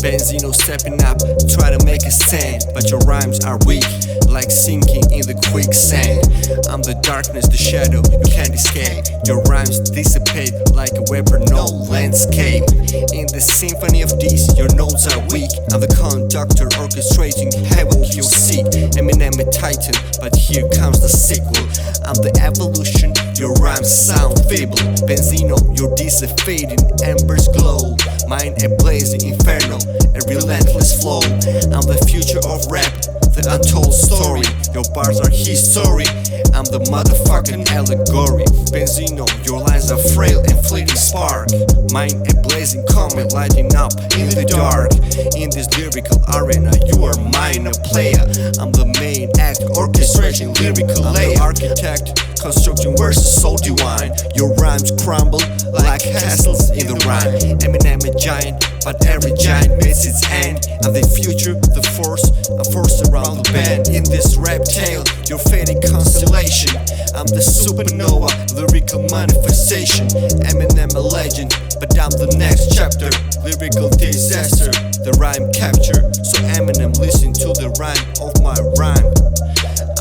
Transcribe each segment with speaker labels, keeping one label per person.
Speaker 1: Benzino stepping up, try to make a stand, but your rhymes are weak, like sinking in the quicksand. I'm the darkness, the shadow, you can't escape. Your rhymes dissipate like a weapon, no landscape. In the symphony of these, your notes are weak. I'm the conductor orchestrating havoc you seek. Eminem a titan, but here comes the sequel. I'm the evolution, your rhymes sound feeble. Benzino, your dissipating embers glow. Mine a blazing inferno, a relentless flow. I'm the future of rap, the untold story. Your bars are history, I'm the motherfucking allegory. Benzino, your lines are frail and fleeting spark. Mine a blazing comet lighting up in the dark. In this lyrical arena, you are minor player. I'm the main act, orchestration, lyrical layer. I'm the architect, constructing verses so divine. Your rhymes crumble like castles in the rhyme. Eminem a giant, but every giant meets its end. I'm the future, the force, a force around the bend. In this rap tale, your fading constellation. I'm the supernova, lyrical manifestation. Eminem a legend, but I'm the next chapter, lyrical disaster, the rhyme capture. So Eminem, listen to the rhyme of my rhyme.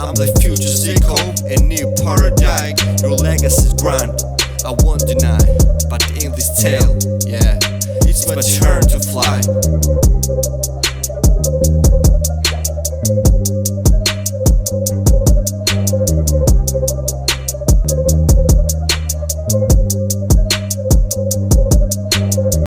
Speaker 1: I'm the future ZINO, a new paradigm. Your legacy's grand, I won't deny. But in this tale, yeah, it's my turn to fly.